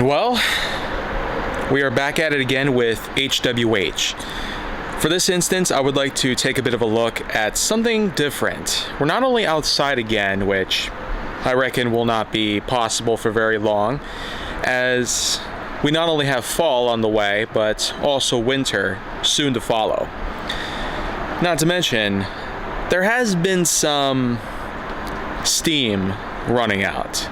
Well, we are back at it again with HWH. For this instance, I would like to take a bit of a look at something different. We're not only outside again, which I reckon will not be possible for very long, as we not only have fall on the way, but also winter soon to follow. Not to mention, there has been some steam running out.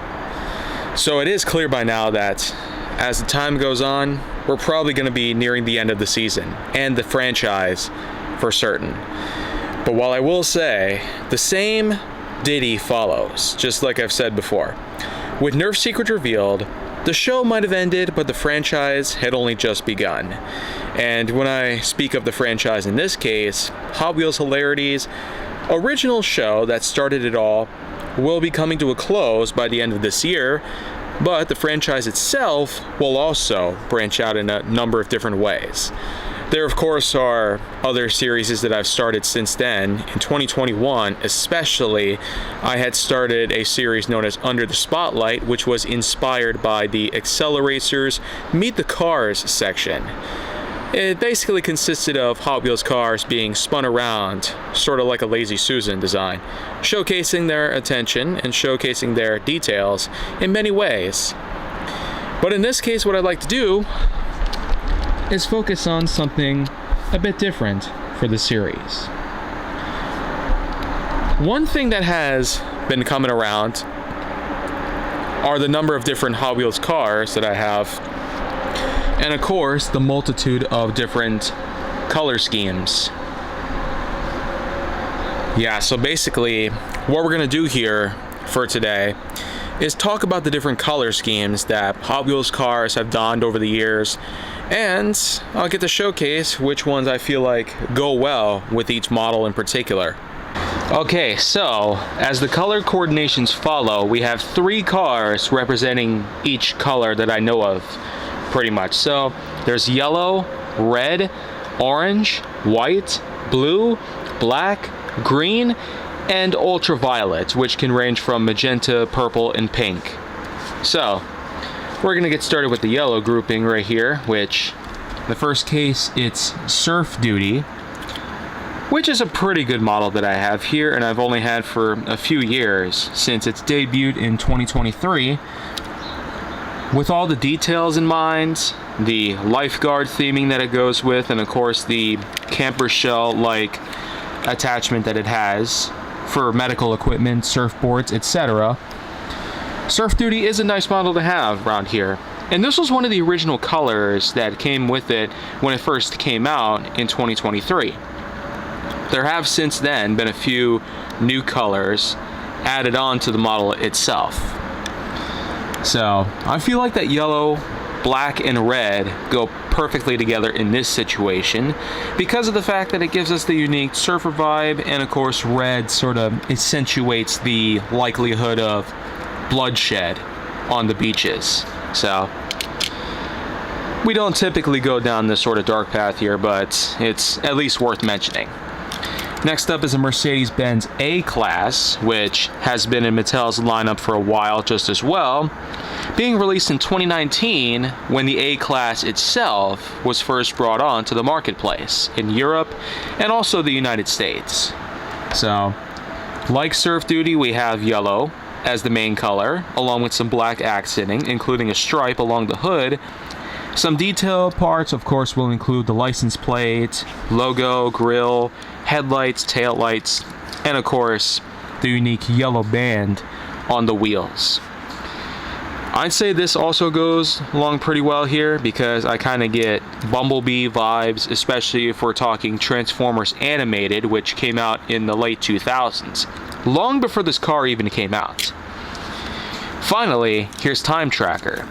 So it is clear by now that as the time goes on, we're probably going to be nearing the end of the season and the franchise for certain. But while I will say, the same ditty follows, just like I've said before. With Nerf Secret revealed, the show might have ended, but the franchise had only just begun. And when I speak of the franchise in this case, Hot Wheels Hilarity's original show that started it all will be coming to a close by the end of this year, but the franchise itself will also branch out in a number of different ways. There, of course, are other series that I've started since then. In 2021, especially, I had started a series known as Under the Spotlight, which was inspired by the Acceleracers Meet the Cars section. It basically consisted of Hot Wheels cars being spun around, sort of like a Lazy Susan design, showcasing their attention and showcasing their details in many ways. But in this case, what I'd like to do is focus on something a bit different for the series. One thing that has been coming around are the number of different Hot Wheels cars that I have, and of course, the multitude of different color schemes. Yeah, so basically, what we're gonna do here for today is talk about the different color schemes that Hot Wheels cars have donned over the years, and I'll get to showcase which ones I feel like go well with each model in particular. Okay, so as the color coordinations follow, we have 3 cars representing each color that I know of, pretty much. So there's yellow, red, orange, white, blue, black, green, and ultraviolet, which can range from magenta, purple, and pink. So we're gonna get started with the yellow grouping right here, which the first case, it's Surf Duty, which is a pretty good model that I have here, and I've only had for a few years since its debuted in 2023. With all the details in mind, the lifeguard theming that it goes with, and of course the camper shell-like attachment that it has for medical equipment, surfboards, etc. Surf Duty is a nice model to have around here. And this was one of the original colors that came with it when it first came out in 2023. There have since then been a few new colors added on to the model itself. So I feel like that yellow, black, and red go perfectly together in this situation because of the fact that it gives us the unique surfer vibe, and of course red sort of accentuates the likelihood of bloodshed on the beaches. So we don't typically go down this sort of dark path here, but it's at least worth mentioning. Next up is a Mercedes-Benz A-Class, which has been in Mattel's lineup for a while just as well, being released in 2019 when the A-Class itself was first brought on to the marketplace in Europe and also the United States. So, like Surf Duty, we have yellow as the main color, along with some black accenting, including a stripe along the hood. Some detail parts, of course, will include the license plate, logo, grille, headlights, taillights, and of course, the unique yellow band on the wheels. I'd say this also goes along pretty well here because I kind of get Bumblebee vibes, especially if we're talking Transformers Animated, which came out in the late 2000s, long before this car even came out. Finally, here's Time Tracker.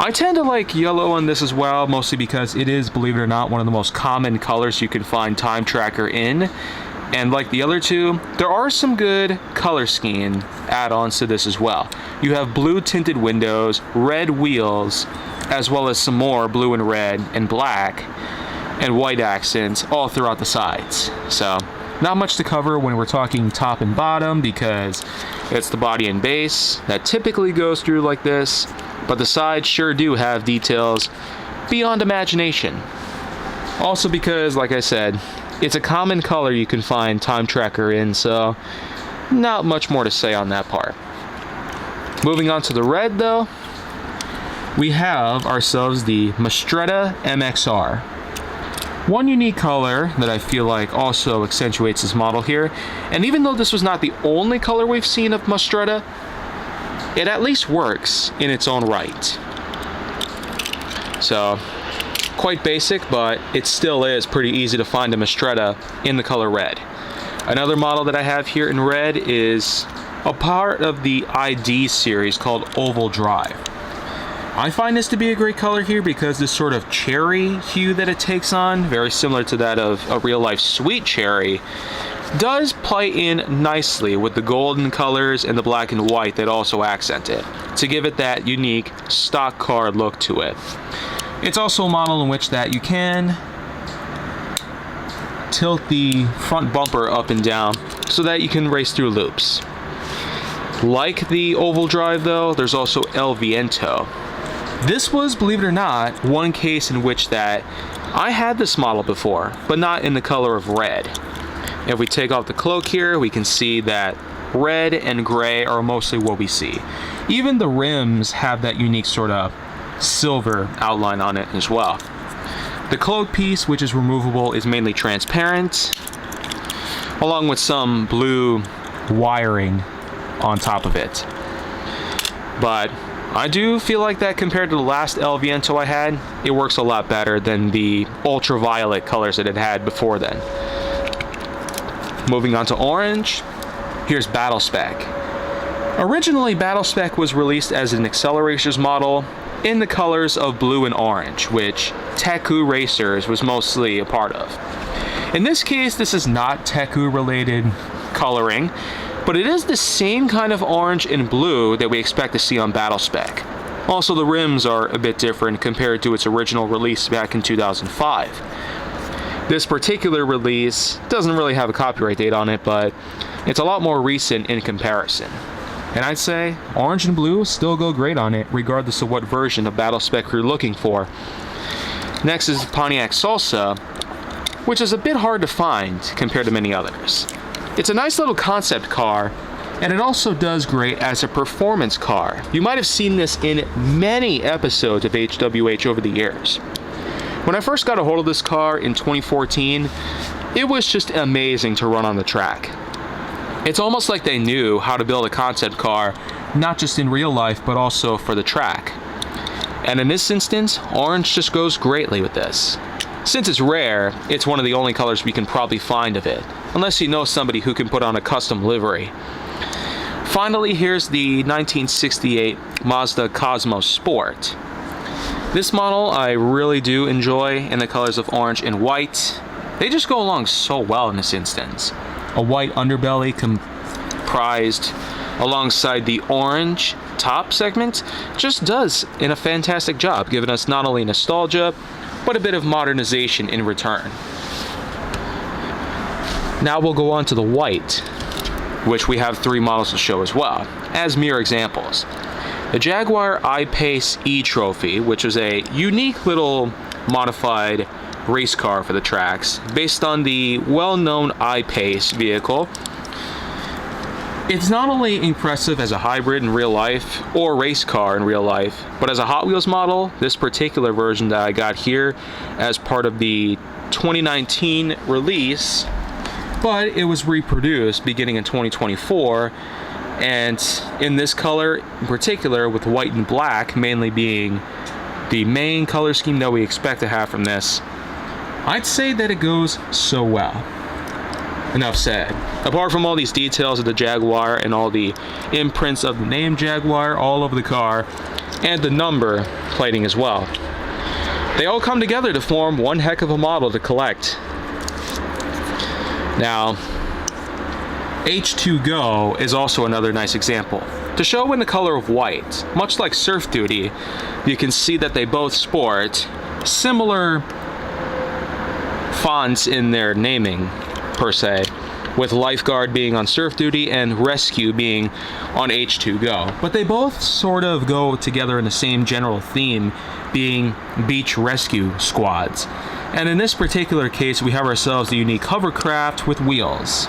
I tend to like yellow on this as well, mostly because it is, believe it or not, one of the most common colors you can find Time Tracker in. And like the other two, there are some good color scheme add-ons to this as well. You have blue tinted windows, red wheels, as well as some more blue and red and black and white accents all throughout the sides. So not much to cover when we're talking top and bottom because it's the body and base that typically goes through like this. but the sides sure do have details beyond imagination. Also because, like I said, it's a common color you can find Time Tracker in, so not much more to say on that part. Moving on to the red though, we have ourselves the Mistretta MXR. One unique color that I feel like also accentuates this model here, and even though this was not the only color we've seen of Mistretta, it at least works in its own right. So, quite basic, but it still is pretty easy to find a Mistretta in the color red. Another model that I have here in red is a part of the ID series called Oval Drive. I find this to be a great color here because this sort of cherry hue that it takes on, very similar to that of a real-life sweet cherry, does play in nicely with the golden colors and the black and white that also accent it, to give it that unique stock car look to it. It's also a model in which that you can tilt the front bumper up and down so that you can race through loops. Like the Oval Drive though, there's also El Viento. This was, believe it or not, one case in which that I had this model before, but not in the color of red. If we take off the cloak here, we can see that red and gray are mostly what we see. Even the rims have that unique sort of silver outline on it as well. The cloak piece, which is removable, is mainly transparent, along with some blue wiring on top of it. But I do feel like that compared to the last El Viento I had, it works a lot better than the ultraviolet colors that it had before then. Moving on to orange, here's Battle Spec. Originally, Battle Spec was released as an Accelerations model in the colors of blue and orange, which Teku Racers was mostly a part of. In this case, this is not Teku related coloring, but it is the same kind of orange and blue that we expect to see on Battle Spec. Also, the rims are a bit different compared to its original release back in 2005. This particular release doesn't really have a copyright date on it, but it's a lot more recent in comparison. And I'd say orange and blue still go great on it, regardless of what version of Battle Spec you're looking for. Next is Pontiac Salsa, which is a bit hard to find compared to many others. It's a nice little concept car, and it also does great as a performance car. You might have seen this in many episodes of HWH over the years. When I first got a hold of this car in 2014, it was just amazing to run on the track. It's almost like they knew how to build a concept car, not just in real life, but also for the track. And in this instance, orange just goes greatly with this. Since it's rare, it's one of the only colors we can probably find of it, unless you know somebody who can put on a custom livery. Finally, here's the 1968 Mazda Cosmos Sport. This model I really do enjoy in the colors of orange and white. They just go along so well in this instance. A white underbelly comprised alongside the orange top segment just does a fantastic job, giving us not only nostalgia, but a bit of modernization in return. Now we'll go on to the white, which we have 3 models to show as well, as mere examples. The Jaguar I-Pace E-Trophy, which is a unique little modified race car for the tracks, based on the well-known I-Pace vehicle. It's not only impressive as a hybrid in real life, or race car in real life, but as a Hot Wheels model, this particular version that I got here as part of the 2019 release, but it was reproduced beginning in 2024, and in this color in particular, with white and black mainly being the main color scheme that we expect to have from this, I'd say that it goes so well. Enough said. Apart from all these details of the Jaguar and all the imprints of the name Jaguar all over the car, and the number plating as well, they all come together to form one heck of a model to collect. Now, H2Go is also another nice example. To show in the color of white, much like Surf Duty, you can see that they both sport similar fonts in their naming, per se, with lifeguard being on surf duty and rescue being on H2Go. But they both sort of go together in the same general theme, being beach rescue squads. And in this particular case, we have ourselves the unique hovercraft with wheels.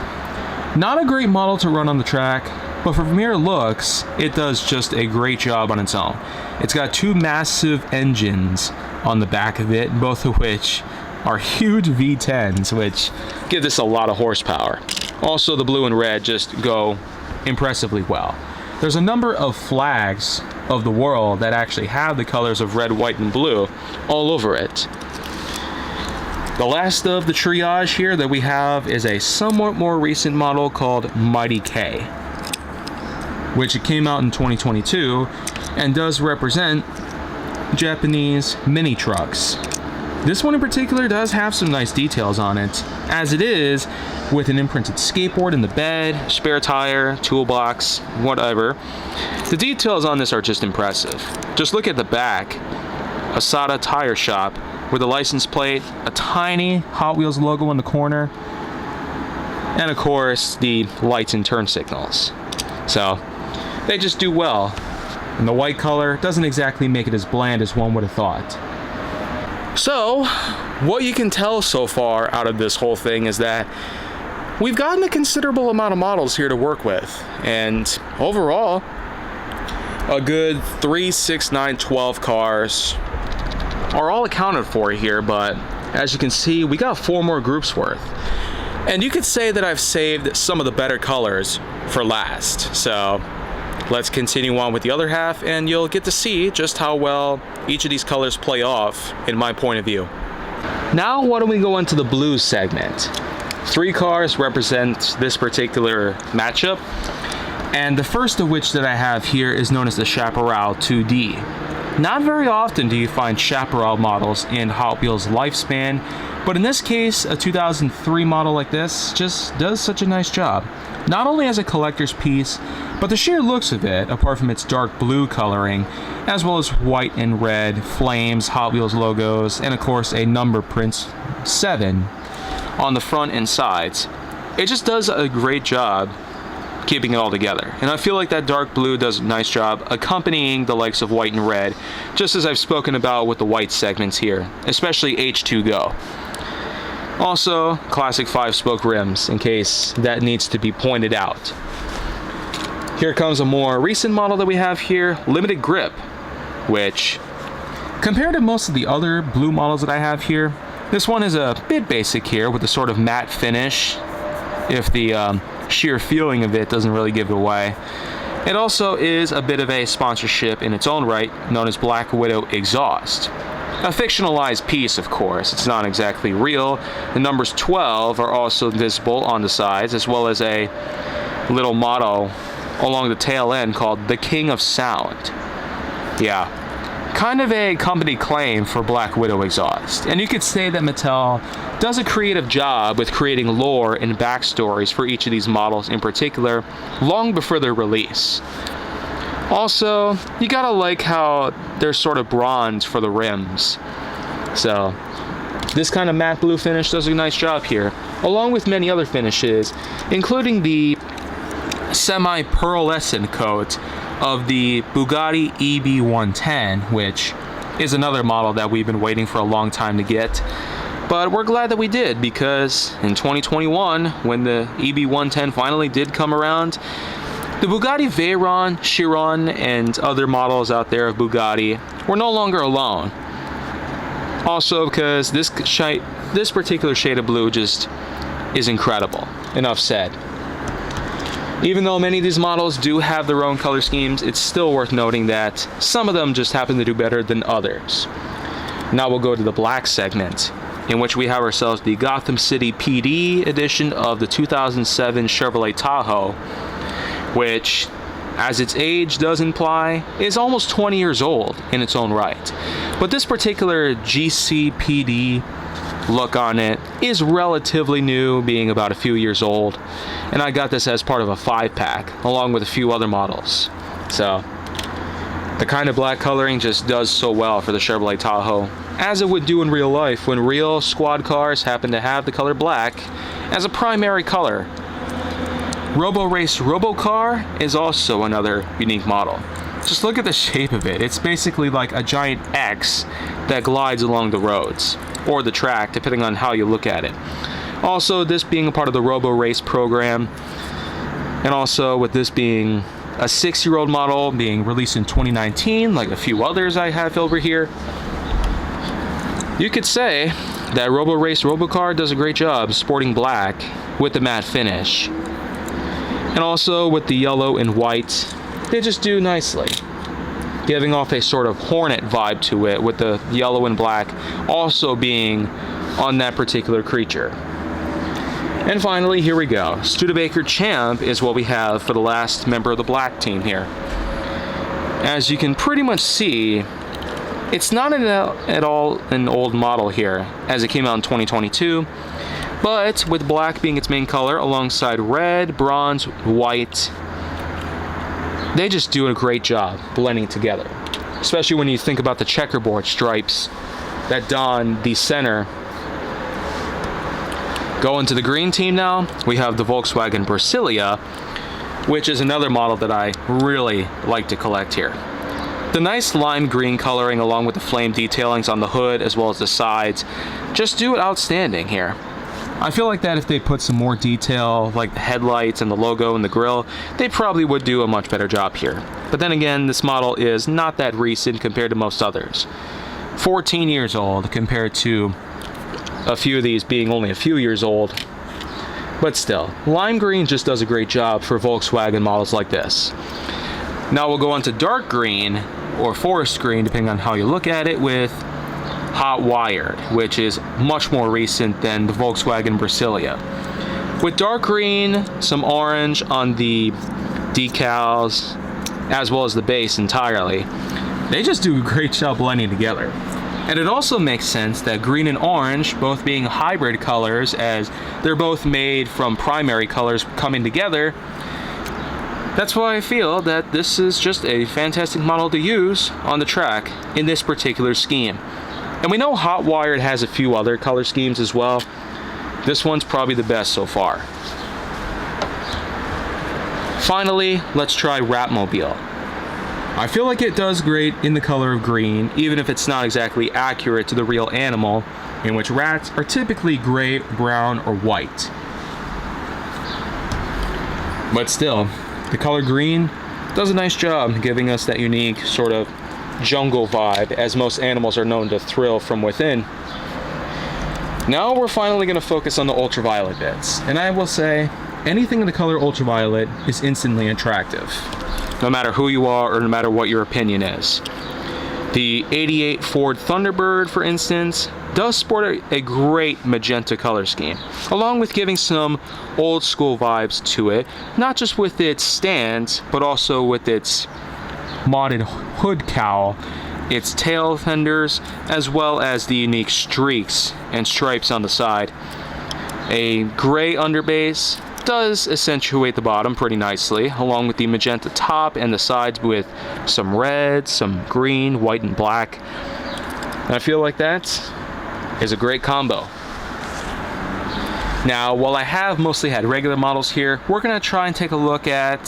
Not a great model to run on the track, but for mere looks, it does just a great job on its own. It's got two massive engines on the back of it, both of which are huge V10s, which give this a lot of horsepower. Also, the blue and red just go impressively well. There's a number of flags of the world that actually have the colors of red, white, and blue all over it. The last of the triage here that we have is a somewhat more recent model called Mighty K, which it came out in 2022 and does represent Japanese mini trucks. This one in particular does have some nice details on it, as it is with an imprinted skateboard in the bed, spare tire, toolbox, whatever. The details on this are just impressive. Just look at the back. Asada Tire Shop with a license plate, a tiny Hot Wheels logo in the corner, and of course the lights and turn signals. So they just do well. And the white color doesn't exactly make it as bland as one would have thought. So, what you can tell so far out of this whole thing is that we've gotten a considerable amount of models here to work with. And overall, a good 3, 6, 9, 12 cars are all accounted for here, but as you can see, we got 4 more groups worth. And you could say that I've saved some of the better colors for last. So let's continue on with the other half, and you'll get to see just how well each of these colors play off in my point of view. Now, why don't we go into the blue segment? 3 cars represent this particular matchup, and the first of which that I have here is known as the Chaparral 2D. Not very often do you find Chaparral models in Hot Wheels lifespan, but in this case, a 2003 model like this just does such a nice job. Not only as a collector's piece, but the sheer looks of it, apart from its dark blue coloring, as well as white and red, flames, Hot Wheels logos, and of course a number print 7 on the front and sides. It just does a great job keeping it all together. And I feel like that dark blue does a nice job accompanying the likes of white and red, just as I've spoken about with the white segments here, especially H2Go. Also, classic 5-spoke rims, in case that needs to be pointed out. Here comes a more recent model that we have here, Limited Grip, which, compared to most of the other blue models that I have here, this one is a bit basic here with a sort of matte finish, if the sheer feeling of it doesn't really give it away. It also is a bit of a sponsorship in its own right, known as Black Widow Exhaust. A fictionalized piece, of course. It's not exactly real. The numbers 12 are also visible on the sides, as well as a little motto along the tail end called The King of Sound. Yeah, kind of a company claim for Black Widow Exhaust. And you could say that Mattel does a creative job with creating lore and backstories for each of these models in particular, long before their release. Also, you gotta like how they're sort of bronze for the rims. So, this kind of matte blue finish does a nice job here, along with many other finishes, including the semi-pearlescent coat of the Bugatti EB110, which is another model that we've been waiting for a long time to get. But we're glad that we did, because in 2021, when the EB110 finally did come around, the Bugatti Veyron, Chiron, and other models out there of Bugatti were no longer alone. Also, because this particular shade of blue just is incredible. Enough said. Even though many of these models do have their own color schemes, it's still worth noting that some of them just happen to do better than others. Now we'll go to the black segment, in which we have ourselves the Gotham City PD edition of the 2007 Chevrolet Tahoe, which, as its age does imply, is almost 20 years old in its own right. But this particular GCPD look on it is relatively new, being about a few years old, and I got this as part of a 5-pack, along with a few other models. So, the kind of black coloring just does so well for the Chevrolet Tahoe, as it would do in real life when real squad cars happen to have the color black as a primary color Robo Race Robo Car is also another unique model. Just look at the shape of it. It's basically like a giant X that glides along the roads, or the track, depending on how you look at it. Also, this being a part of the Robo Race program, and also with this being a 6-year-old model being released in 2019, like a few others I have over here, you could say that Robo Race Robocar does a great job sporting black with the matte finish. And also with the yellow and white, they just do nicely, giving off a sort of Hornet vibe to it, with the yellow and black also being on that particular creature. And finally, here we go. Studebaker Champ is what we have for the last member of the black team here. As you can pretty much see, it's not at all an old model here, as it came out in 2022, but with black being its main color alongside red, bronze, white, they just do a great job blending together, especially when you think about the checkerboard stripes that don the center. Going to the green team now, we have the Volkswagen Brasilia, which is another model that I really like to collect here. The nice lime green coloring along with the flame detailings on the hood as well as the sides just do it outstanding here. I feel like that if they put some more detail, like the headlights and the logo and the grille, they probably would do a much better job here. But then again, this model is not that recent compared to most others. 14 years old compared to a few of these being only a few years old. But still, lime green just does a great job for Volkswagen models like this. Now we'll go on to dark green, or forest green, depending on how you look at it, with Hot Wired, which is much more recent than the Volkswagen Brasilia. With dark green, some orange on the decals, as well as the base entirely, they just do a great job blending together. And it also makes sense that green and orange, both being hybrid colors, as they're both made from primary colors coming together. That's why I feel that this is just a fantastic model to use on the track in this particular scheme. And we know Hot Wired has a few other color schemes as well. This one's probably the best so far. Finally, let's try Ratmobile. I feel like it does great in the color of green, even if it's not exactly accurate to the real animal, in which rats are typically gray, brown, or white. But still, the color green does a nice job giving us that unique sort of jungle vibe, as most animals are known to thrill from within. Now we're finally going to focus on the ultraviolet bits, and I will say anything in the color ultraviolet is instantly attractive, no matter who you are or no matter what your opinion is. The 88 Ford Thunderbird, for instance, does sport a great magenta color scheme, along with giving some old school vibes to it, not just with its stand, but also with its modded hood cowl, its tail fenders, as well as the unique streaks and stripes on the side. A gray underbase does accentuate the bottom pretty nicely, along with the magenta top and the sides with some red, some green, white, and black. And I feel like that is a great combo. Now, while I have mostly had regular models here, we're going to try and take a look at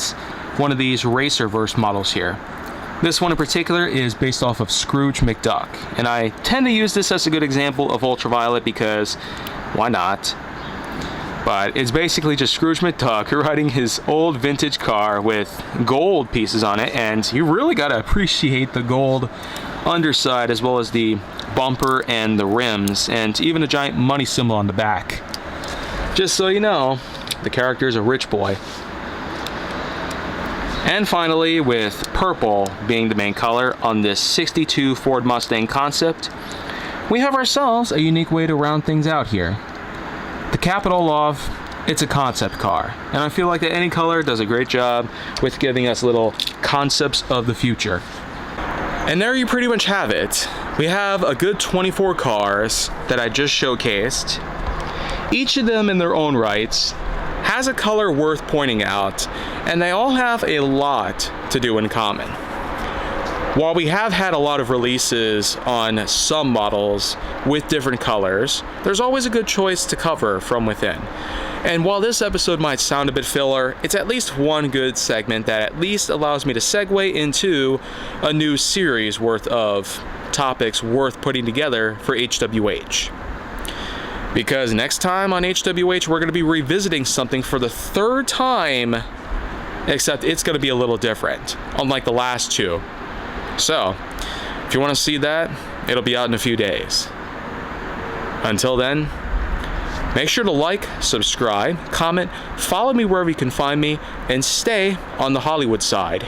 one of these Racerverse models here. This one in particular is based off of Scrooge McDuck, and I tend to use this as a good example of ultraviolet because why not? But it's basically just Scrooge McDuck riding his old vintage car with gold pieces on it, and you really gotta appreciate the gold underside as well as the bumper and the rims, and even a giant money symbol on the back. Just so you know, the character is a rich boy. And finally, with purple being the main color on this 62 Ford Mustang concept, we have ourselves a unique way to round things out here. The capital of, it's a concept car, and I feel like that any color does a great job with giving us little concepts of the future. And there you pretty much have it. We have a good 24 cars that I just showcased. Each of them in their own rights has a color worth pointing out, and they all have a lot to do in common. While we have had a lot of releases on some models with different colors, there's always a good choice to cover from within. And while this episode might sound a bit filler, it's at least one good segment that at least allows me to segue into a new series worth of topics worth putting together for HWH. Because next time on HWH, we're going to be revisiting something for the third time, except it's going to be a little different, unlike the last two. So, if you want to see that, it'll be out in a few days. Until then, make sure to like, subscribe, comment, follow me wherever you can find me, and stay on the Hollywood side.